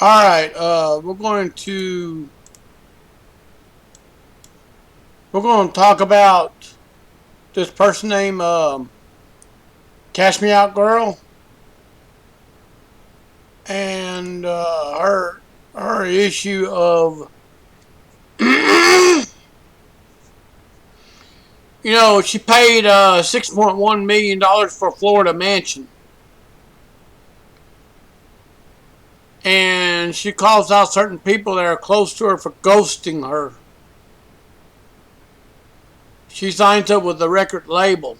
All right, we're going to talk about this person named Cash Me Out Girl and her issue of she paid $6.1 million for a Florida mansion, and she calls out certain people that are close to her for ghosting her. She signs up with a record label.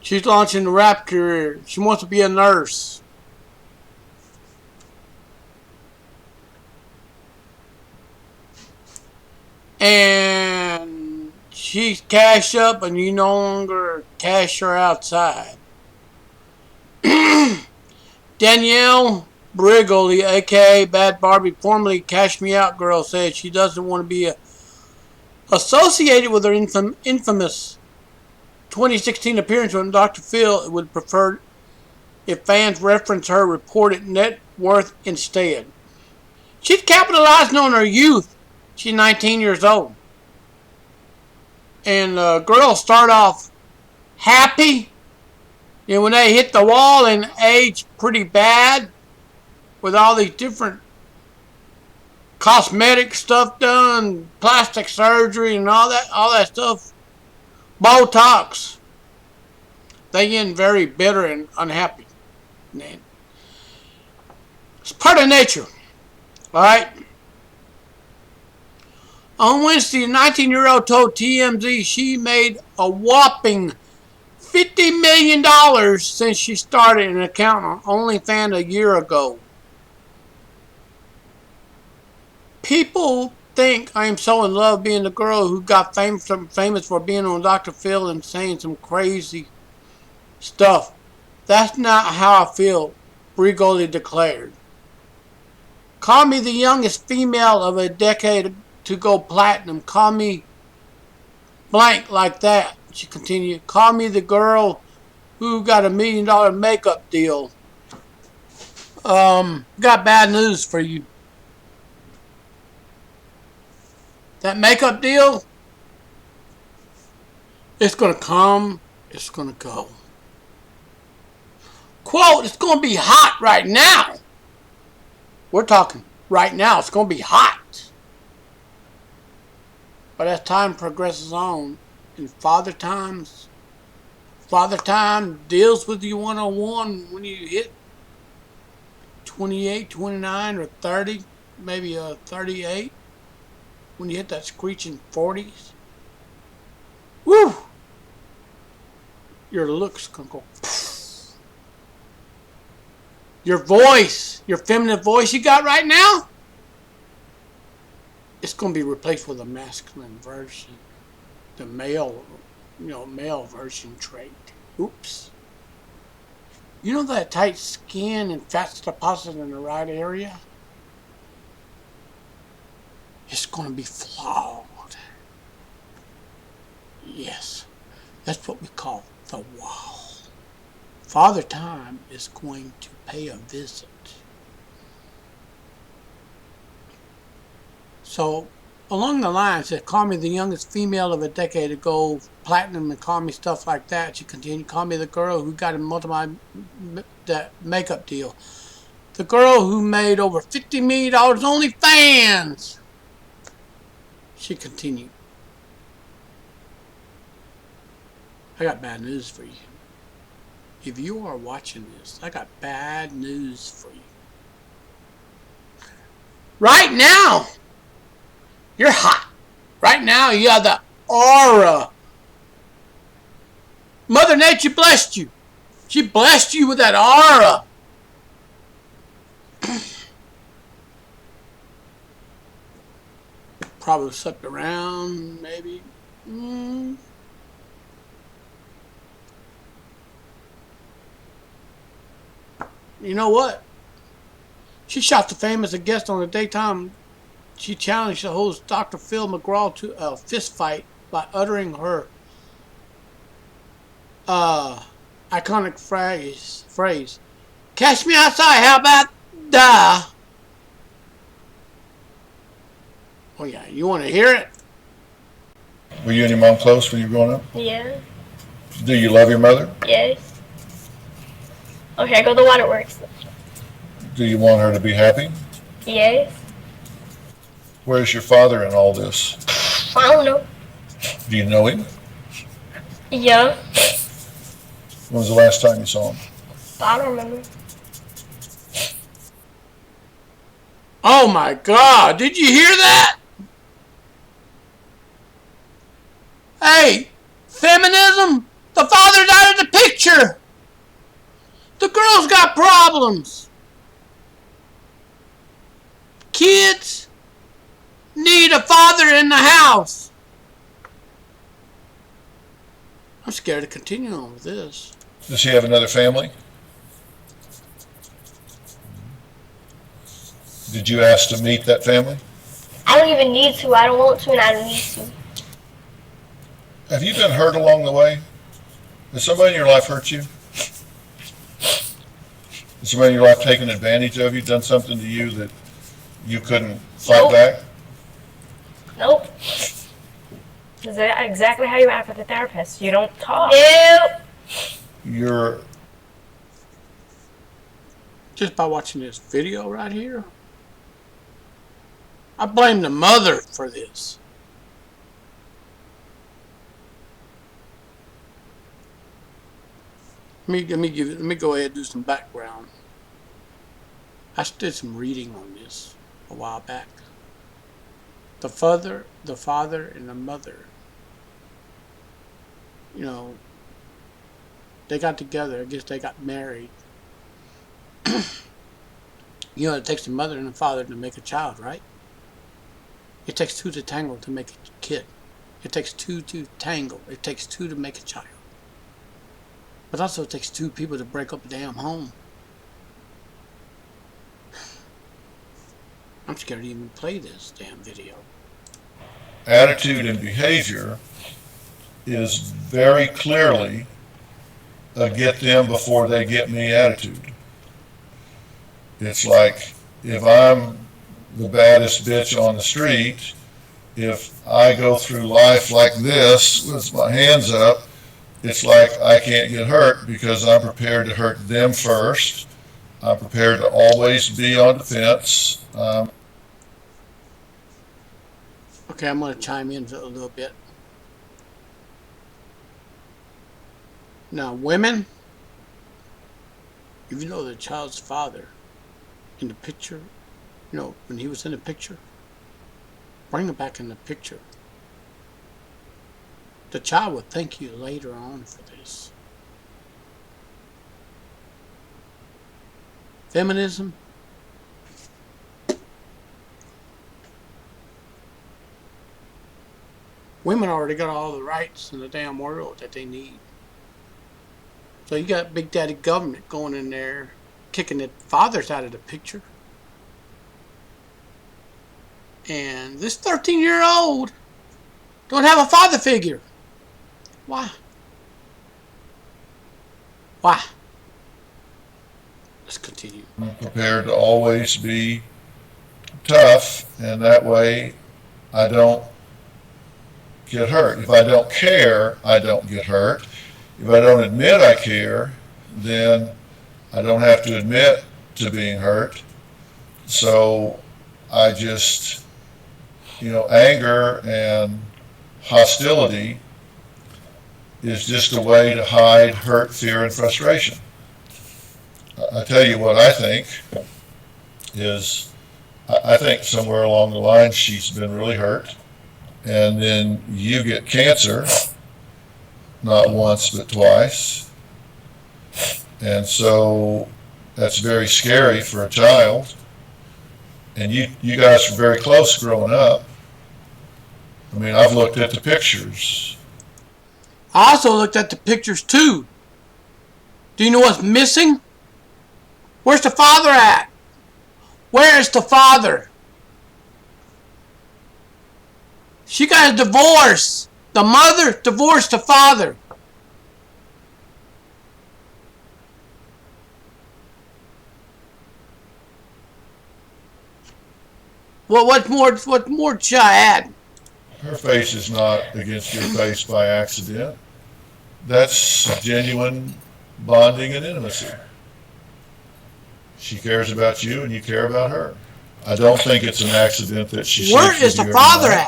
She's launching a rap career. She wants to be a nurse. And she's cash up and you no longer cash her outside. Danielle Brigoli, aka Bad Barbie, formerly Cash Me Out Girl, said she doesn't want to be associated with her infamous 2016 appearance on Dr. Phil. Would prefer if fans reference her reported net worth instead. She's capitalizing on her youth. She's 19 years old. And girls start off happy. When they hit the wall and age pretty bad with all these different cosmetic stuff done, plastic surgery and all that stuff, Botox, they get very bitter and unhappy. It's part of nature. Alright? On Wednesday, a 19-year-old told TMZ she made a whopping $50 million since she started an account on OnlyFans a year ago. People think I am so in love being the girl who got famous for being on Dr. Phil and saying some crazy stuff. That's not how I feel, Brigoli declared. Call me the youngest female of a decade to go platinum. Call me blank like that, she continued. Call me the girl who got $1 million makeup deal. Got bad news for you. That makeup deal, it's gonna come, it's gonna go. Quote, it's gonna be hot right now. We're talking right now, it's gonna be hot. But as time progresses on, in Father Time deals with you one-on-one when you hit 28, 29, or 30, maybe 38. When you hit that screeching 40s, woo! Your looks can go. Your voice, your feminine voice you got right now, it's going to be replaced with a masculine version, the male version trait. Oops. You know that tight skin and fat's deposited in the right area? It's going to be flawed. Yes, that's what we call the wall. Father Time is going to pay a visit. So, along the lines that call me the youngest female of a decade ago, platinum, and call me stuff like that, she continued, call me the girl who got a that makeup deal. The girl who made over $50 million OnlyFans. She continued, I got bad news for you. If you are watching this, I got bad news for you. Right now, you're hot. Right now, you have the aura. Mother Nature blessed you. She blessed you with that aura. Probably slept around, maybe. You know what? She shot the fame as a guest on the daytime. She challenged the host Dr. Phil McGraw to a fist fight by uttering her iconic phrase, Catch me outside. How about that? Oh yeah, you want to hear it? Were you and your mom close when you were growing up? Yeah. Do you love your mother? Yes. Okay, go to the waterworks. Do you want her to be happy? Yes. Where's your father in all this? I don't know. Do you know him? Yeah. When was the last time you saw him? I don't remember. Oh my God, did you hear that? Hey, feminism? The father's out of the picture. The girl's got problems. Kids need a father in the house. I'm scared to continue on with this. Does he have another family? Did you ask to meet that family? I don't even need to. I don't want to, and I don't need to. Have you been hurt along the way? Has somebody in your life hurt you? Has somebody in your life taken advantage of you, done something to you that you couldn't fight back? Nope. Is that exactly how you act with a therapist? You don't talk. Nope. You're Just by watching this video right here, I blame the mother for this. Let me go ahead and do some background. I did some reading on this a while back. The father, and the mother. You know, they got together. I guess they got married. You know, it takes the mother and the father to make a child, right? It takes two to tangle to make a kid. It takes two to tangle. It takes two to make a child. But also it takes two people to break up a damn home. I'm scared to even play this damn video. attitude and behavior is very clearly a get them before they get me attitude. It's like if I'm the baddest bitch on the street, if I go through life like this with my hands up, it's like I can't get hurt because I'm prepared to hurt them first. I'm prepared to always be on defense. Okay, I'm going to chime in a little bit. Now, women, if you know the child's father in the picture, you know, when he was in the picture, bring him back in the picture. The child will thank you later on for this. Feminism. Women already got all the rights in the damn world that they need. So you got Big Daddy government going in there, kicking the fathers out of the picture. And this 13-year-old don't have a father figure. Why? Why? Let's continue. I'm prepared to always be tough, and that way I don't get hurt. If I don't care, I don't get hurt. If I don't admit I care, then I don't have to admit to being hurt. So I just, anger and hostility is just a way to hide hurt, fear, and frustration. I tell you what I think is, I think somewhere along the line she's been really hurt, and then you get cancer, not once but twice, and so that's very scary for a child. And you guys were very close growing up. I mean, I've looked at the pictures. I also looked at the pictures too. Do you know what's missing? Where's the father at? Where is the father? She got a divorce. The mother divorced the father. Well, what's more should I add? Her face is not against your face by accident. That's genuine bonding and intimacy. She cares about you and you care about her. I don't think it's an accident that she Where sleeps is with the you every father night,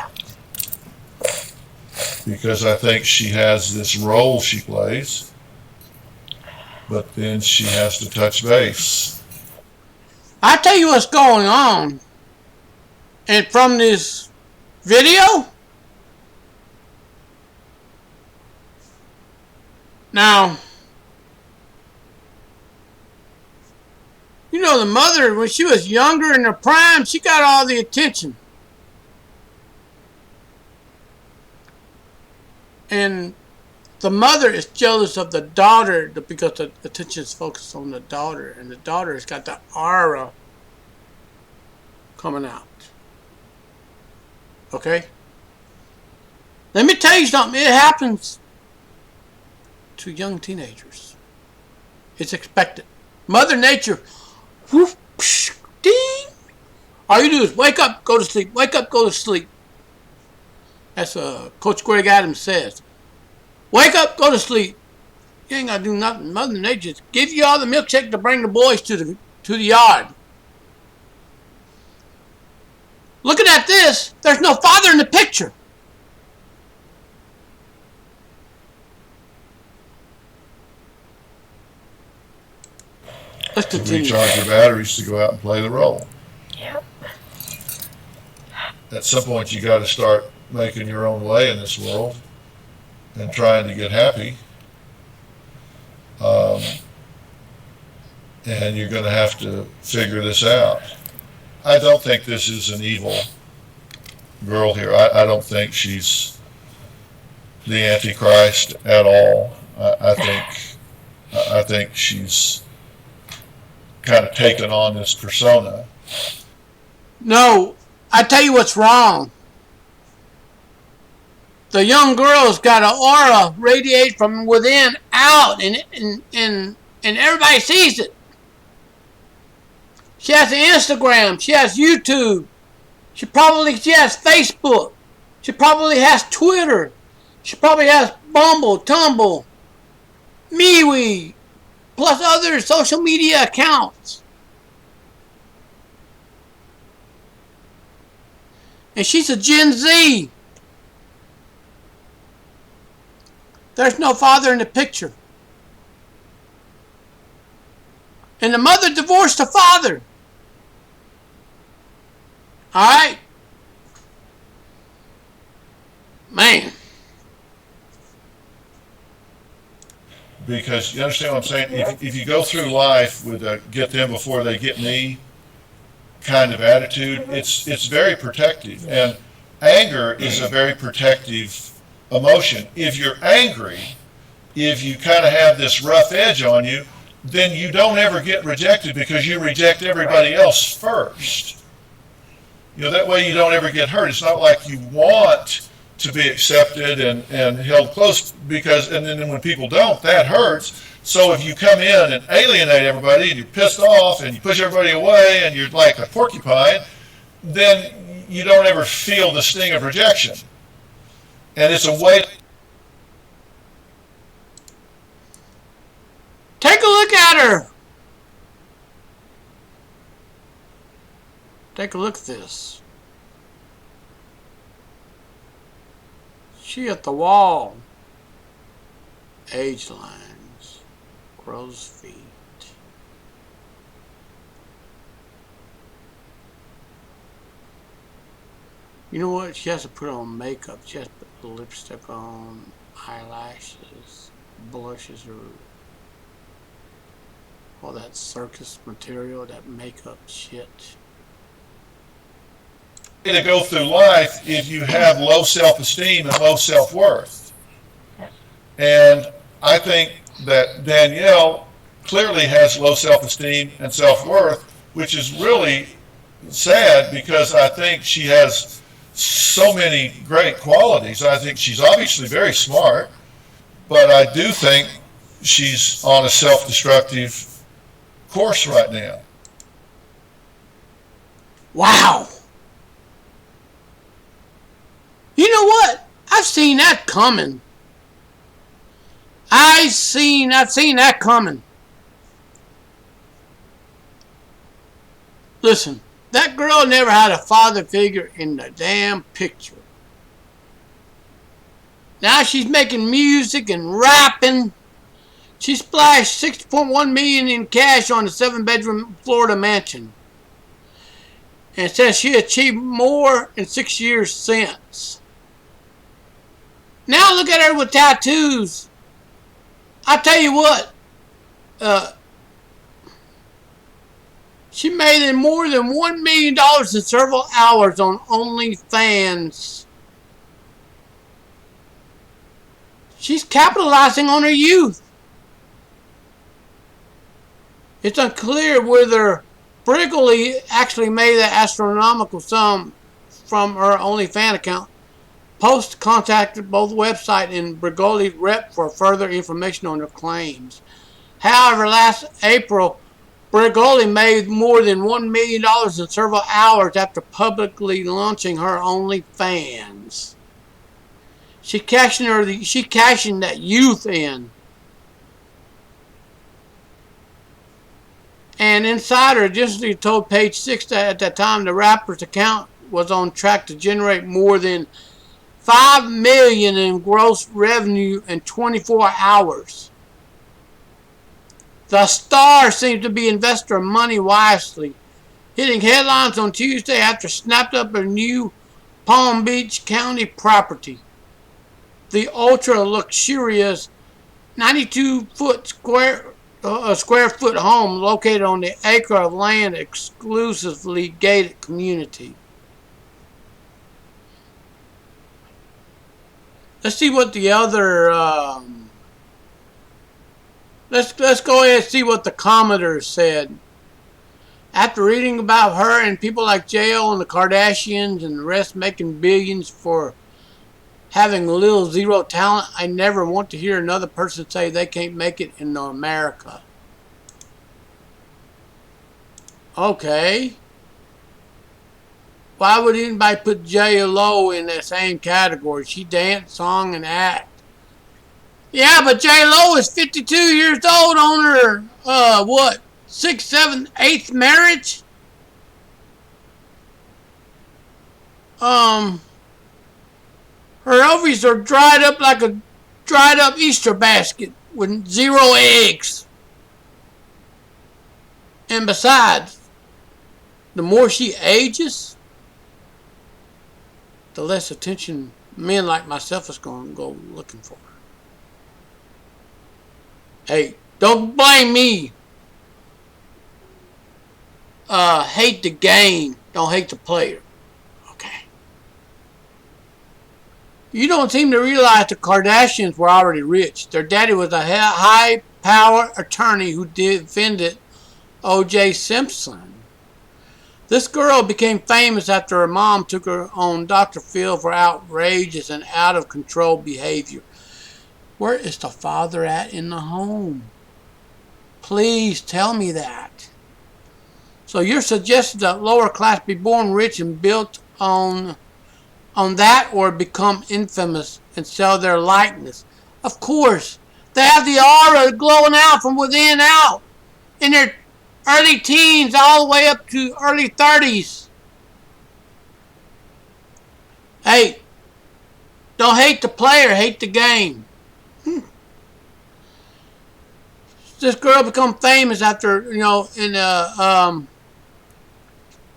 at? because I think she has this role she plays, but then she has to touch base. I tell you what's going on. And from this video, now, you know, the mother, when she was younger in her prime, she got all the attention. And the mother is jealous of the daughter because the attention is focused on the daughter. And the daughter has got the aura coming out. Okay? Let me tell you something. It happens to young teenagers. It's expected. Mother Nature, whoosh, psh, ding. All you do is wake up, go to sleep. Wake up, go to sleep. That's Coach Greg Adams says. Wake up, go to sleep. You ain't got to do nothing. Mother Nature just give you all the milkshake to bring the boys to the yard. Looking at this, there's no father in the picture. Let's To continue. recharge your batteries to go out and play the role. Yep. At some point, you got to start making your own way in this world and trying to get happy. And you're going to have to figure this out. I don't think this is an evil girl here. I don't think she's the Antichrist at all. I think she's kind of taken on this persona. No, I tell you what's wrong. The young girl's got an aura radiate from within out, and everybody sees it. She has Instagram. She has YouTube. She has Facebook. She probably has Twitter. She probably has Bumble, Tumble, MeWe, plus other social media accounts. And she's a Gen Z. There's no father in the picture. And the mother divorced the father. Alright? Man. Because you understand what I'm saying? If you go through life with a get them before they get me kind of attitude, it's very protective. And anger is a very protective emotion. If you're angry, if you kind of have this rough edge on you, then you don't ever get rejected because you reject everybody else first. You know, that way you don't ever get hurt. It's not like you want to be accepted and held close, because, and then when people don't, that hurts. So if you come in and alienate everybody and you're pissed off and you push everybody away and you're like a porcupine, then you don't ever feel the sting of rejection. And it's a way. Take a look at her. Take a look at this. She at the wall. Age lines. Crow's feet. You know what? She has to put on makeup. She has to put the lipstick on, eyelashes, blushes her. All that circus material, that makeup shit. To go through life if you have low self-esteem and low self-worth. And I think that Danielle clearly has low self-esteem and self-worth, which is really sad because I think she has so many great qualities. I think she's obviously very smart, but I do think she's on a self-destructive course right now. Wow. You know what? I've seen that coming. I've seen that coming. Listen, that girl never had a father figure in the damn picture. Now she's making music and rapping. She splashed $6.1 million in cash on a 7-bedroom Florida mansion, and says she achieved more in 6 years since. Now look at her with tattoos. I tell you what, she made more than $1 million in several hours on OnlyFans. She's capitalizing on her youth. It's unclear whether Brigoli actually made that astronomical sum from her OnlyFans account. Post contacted both website and Brigoli's rep for further information on her claims. However, last April, Brigoli made more than $1 million in several hours after publicly launching her OnlyFans. She cashing that youth in. And Insider additionally told Page Six that at that time the rapper's account was on track to generate more than $5 million in gross revenue in 24 hours. The star seems to be investing money wisely, hitting headlines on Tuesday after snapped up a new Palm Beach County property. The ultra-luxurious 92-foot square foot home located on the acre of land exclusively gated community. Let's see what the other. Let's go ahead and see what the commenters said. After reading about her and people like J.O. and the Kardashians and the rest making billions for having little zero talent, I never want to hear another person say they can't make it in America. Okay. Why would anybody put J-Lo in that same category? She dance, song, and act. Yeah, but J-Lo is 52 years old on her, 6th, 7th, 8th marriage? Her ovaries are dried up like a dried up Easter basket with 0 eggs. And besides, the more she ages, the less attention men like myself is going to go looking for. Hey, don't blame me. Hate the game, don't hate the player. Okay. You don't seem to realize the Kardashians were already rich. Their daddy was a high-power attorney who defended O.J. Simpson. This girl became famous after her mom took her on Dr. Phil for outrageous and out-of-control behavior. Where is the father at in the home? Please tell me that. So you're suggesting that lower class be born rich and built on that, or become infamous and sell their likeness? Of course. They have the aura glowing out from within out. In their early teens all the way up to early 30s. Hey, don't hate the player, hate the game. This girl become famous after,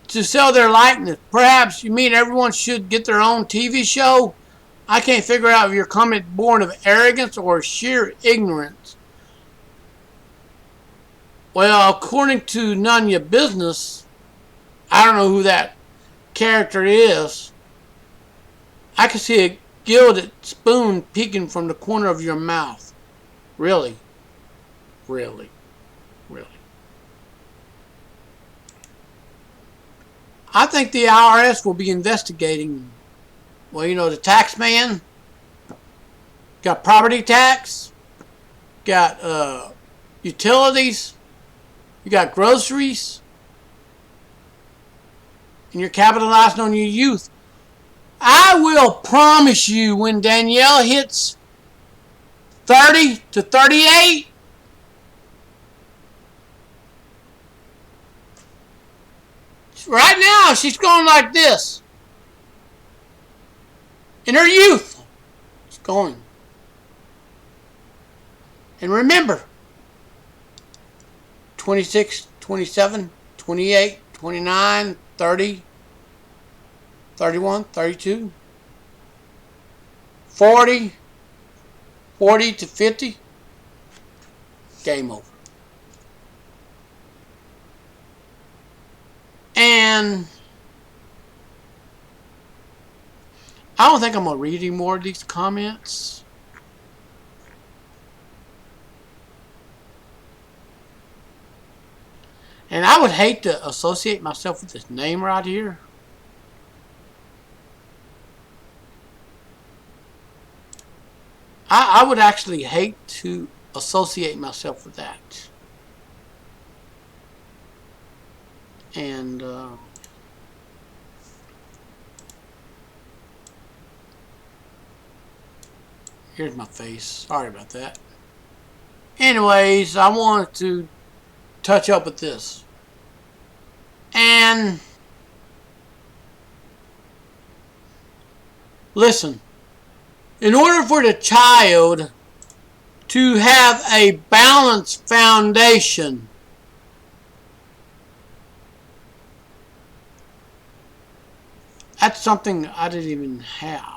to sell their likeness. Perhaps you mean everyone should get their own TV show? I can't figure out if your comment born of arrogance or sheer ignorance. Well, according to None of Your Business, I don't know who that character is. I can see a gilded spoon peeking from the corner of your mouth. Really? Really? Really? I think the IRS will be investigating, the tax man. Got property tax. Got utilities. You got groceries. And you're capitalizing on your youth. I will promise you when Danielle hits 30 to 38, right now she's going like this. In her youth, she's going. And remember, 26, 27, 28, 29, 30, 31, 32, 40, 40 to 50, game over. And I don't think I'm going to read any more of these comments. And I would hate to associate myself with this name right here. I would actually hate to associate myself with that. And here's my face. Sorry about that. Anyways, I wanted to touch up with this. And listen, in order for the child to have a balanced foundation, that's something I didn't even have.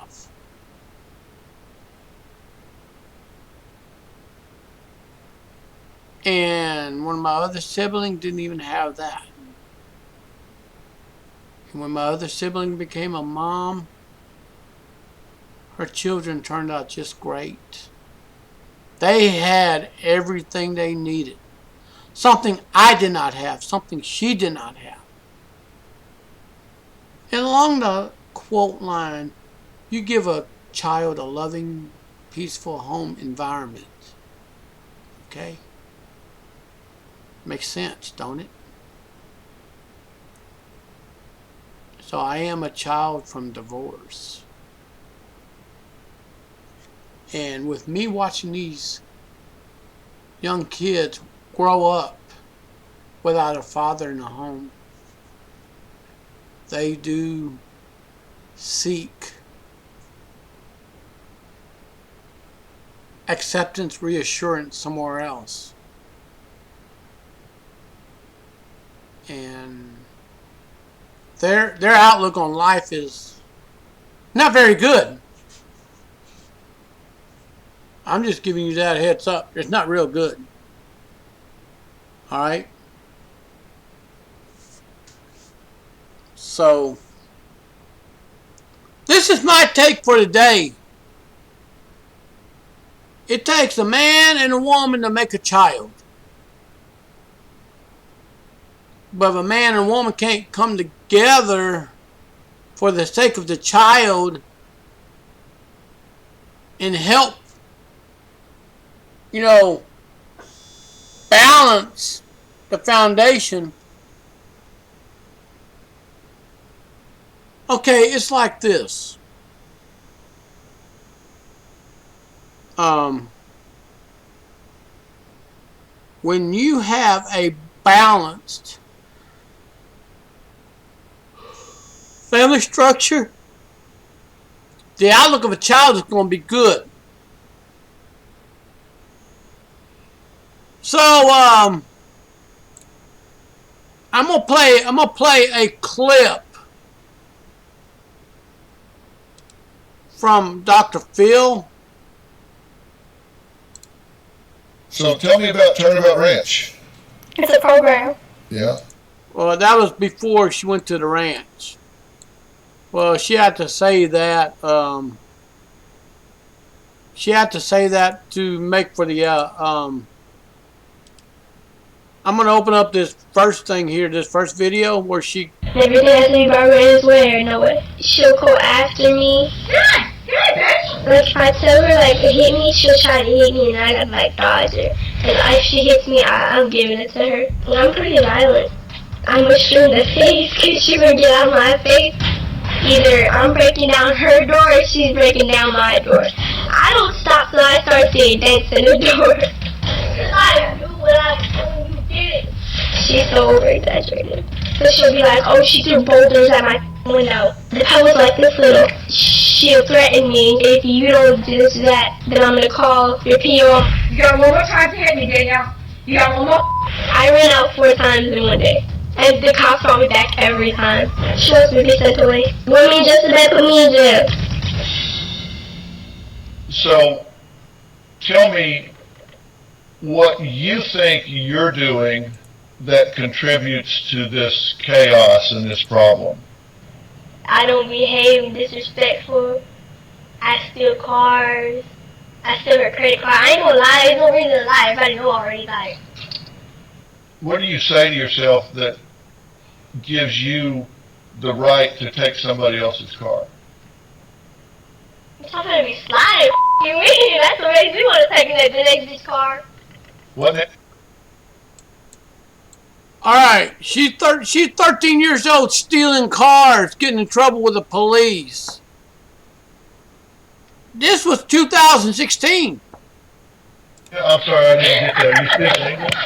And one of my other siblings didn't even have that. And when my other sibling became a mom, her children turned out just great. They had everything they needed. Something I did not have, something she did not have. And along the quote line, you give a child a loving, peaceful home environment. Okay? Makes sense, don't it? So I am a child from divorce. And with me watching these young kids grow up without a father in the home, they do seek acceptance, reassurance somewhere else. And their outlook on life is not very good. I'm just giving you that heads up. It's not real good. Alright? So, this is my take for today. It takes a man and a woman to make a child. But if a man and a woman can't come together for the sake of the child and help, balance the foundation. Okay, it's like this. When you have a balanced family structure, the outlook of a child is going to be good. So I'm gonna play a clip from Dr. Phil. So tell me about Turnabout Ranch. It's a program. Yeah. Well, that was before she went to the ranch. Well, she had to say that. She had to say that to make for the. I'm gonna open up this first thing here, this first video where she. Every time I think about Ray's way, no way. She'll go after me. Like if I tell her like to hit me, she'll try to hit me, and I gotta like dodge her. And if she hits me, I'm giving it to her. And I'm pretty violent. I'm gonna shoot in the face because she would get out of my face. either I'm breaking down her door or she's breaking down my door. I don't stop till I start seeing dents in the door. I do what I do, you did it. She's so over exaggerated. So she'll be like, oh, she threw boulders at my window. The pebbles like this little. She'll threaten me. If you don't do this or that, then I'm gonna call your PO. You got one more time to hit me, Danielle. You got one more? I ran out 4 times in one day. And the cops brought me back every time. She wants me to be sent away. Want me just to put me in jail. So, tell me what you think you're doing that contributes to this chaos and this problem. I don't behave disrespectful. I steal cars. I steal her credit card. I ain't gonna lie. There's no reason to lie. Everybody know already. Like, What do you say to yourself that gives you the right to take somebody else's car? I'm trying to be sliding. You mean? That's what makes me want to take the next car. What? All right, she's 13 years old, stealing cars, getting in trouble with the police. This was 2016. Yeah, I'm sorry, I didn't get that. You speak English?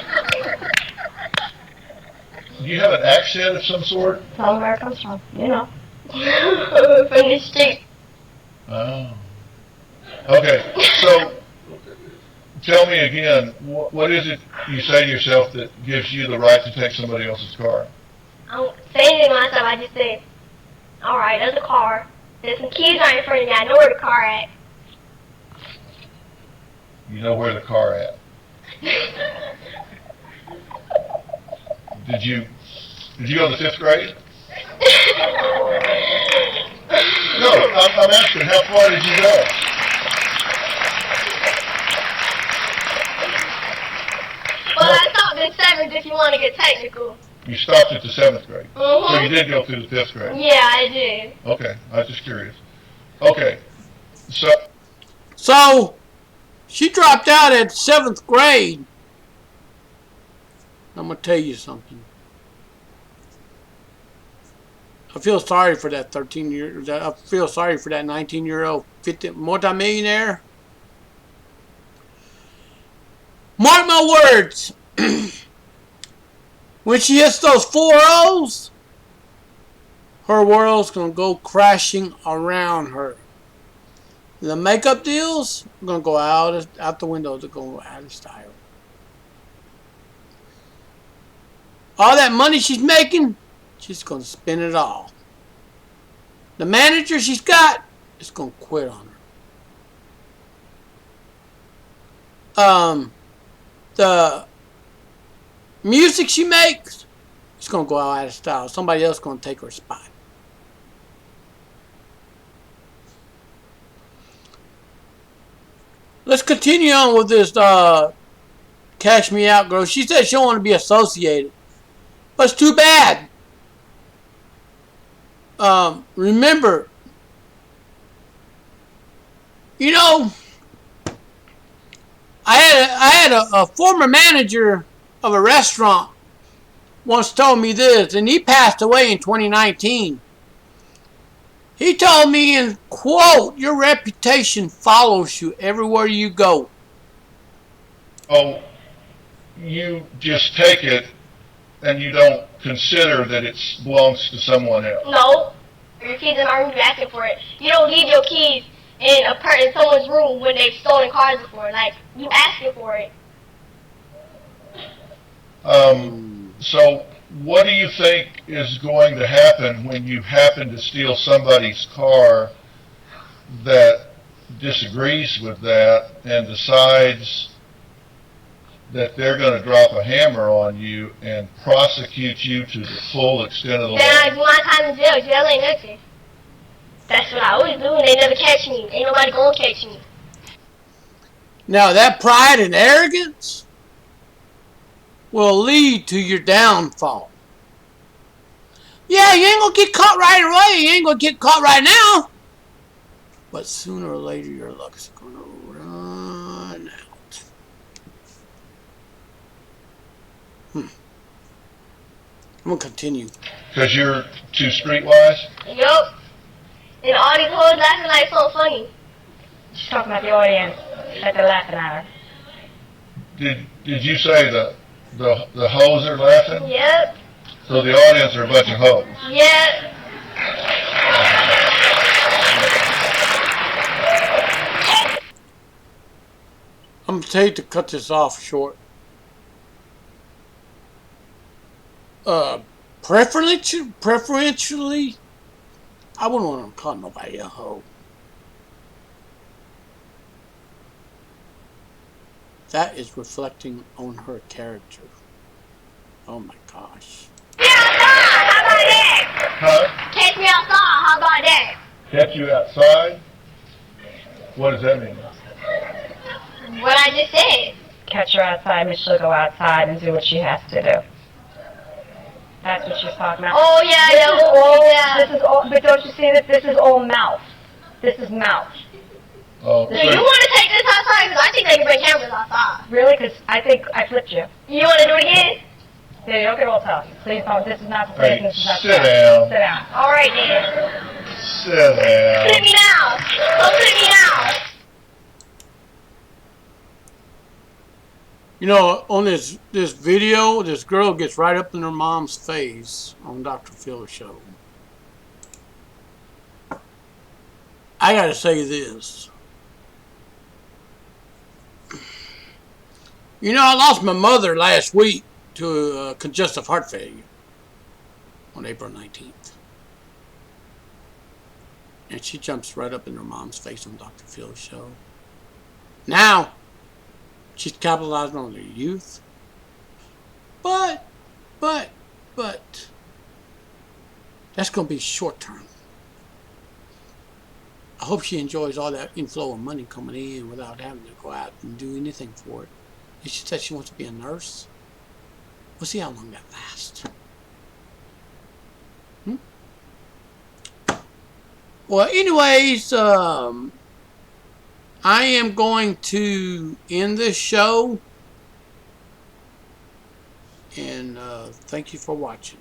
Do you have an accent of some sort? Tell where it comes from. You know. From the street. Oh. Okay, so tell me again, what is it you say to yourself that gives you the right to take somebody else's car? I don't say anything to myself. I just say, alright, there's a car. There's some keys right in front of me. I know where the car at. You know where the car at. Did you go to the 5th grade? No, I'm asking, how far did you go? Well, I stopped at 7th if you want to get technical. You stopped at the 7th grade. Mm-hmm. So you did go through the 5th grade. Yeah, I did. Okay, I was just curious. Okay, So, she dropped out at 7th grade. I'm going to tell you something. I feel sorry for that 13-year. I feel sorry for that 19-year-old multimillionaire. Mark my words. When she hits those 4 O's, her world's going to go crashing around her. The makeup deals are going to go out the window. They're going out of style. All that money she's making, she's going to spend it all. The manager she's got is going to quit on her. The music she makes is going to go out of style. Somebody else is going to take her spot. Let's continue on with this Cash Me Out girl. She said she don't want to be associated. But it's too bad. Remember, you know, I had a former manager of a restaurant once told me this, and he passed away in 2019. He told me, in quote, your reputation follows you everywhere you go. oh, you just take it and you don't consider that it belongs to someone else. No. Your keys in my room, you're asking for it. You don't leave your keys in someone's room when they've stolen cars before. Like, you asking for it. So what do you think is going to happen when you happen to steal somebody's car that disagrees with that and decides that they're going to drop a hammer on you and prosecute you to the full extent of the Then I law? do my time in jail. Jail ain't nothing. That's what I always do, and they never catch me. Ain't nobody gonna catch me. Now that pride and arrogance will lead to your downfall. Yeah, you ain't gonna get caught right away. You ain't gonna get caught right now. But sooner or later, your luck's gonna run out. I'm gonna continue. Because you're too streetwise? Yup. And all these hoes laughing like so funny. She's talking about the audience that they're laughing at her. Did you say the hoes are laughing? Yep. So the audience are a bunch of hoes. Yep. I'm gonna tell you to cut this off short. Preferentially, I wouldn't want to call nobody a hoe. That is reflecting on her character. Oh my gosh. Catch me outside, how about that? Huh? Catch me outside, how about that? Catch you outside? What does that mean? What I just said. Catch her outside, and she'll go outside and do what she has to do. That's what she's talking about. Oh yeah, This is all. yeah. This is all. But don't you see that this is all mouth? This is mouth. Oh, Do you want to take this outside? Because I think they can bring cameras outside. Really? Because I think I flipped you. You want to do it again? Yeah, you don't get all tough. Please don't. This is not the place. Hey, This is not sit the place. down. Sit down. All right then. sit down. Sit me down. Go sit me down. You know, on this video, this girl gets right up in her mom's face on Dr. Phil's show. I gotta say this. You know, I lost my mother last week to congestive heart failure on April 19th. And she jumps right up in her mom's face on Dr. Phil's show. Now, she's capitalizing on their youth. But, that's going to be short term. I hope she enjoys all that inflow of money coming in without having to go out and do anything for it. And she said she wants to be a nurse. We'll see how long that lasts. Well, anyways, I am going to end this show. And thank you for watching.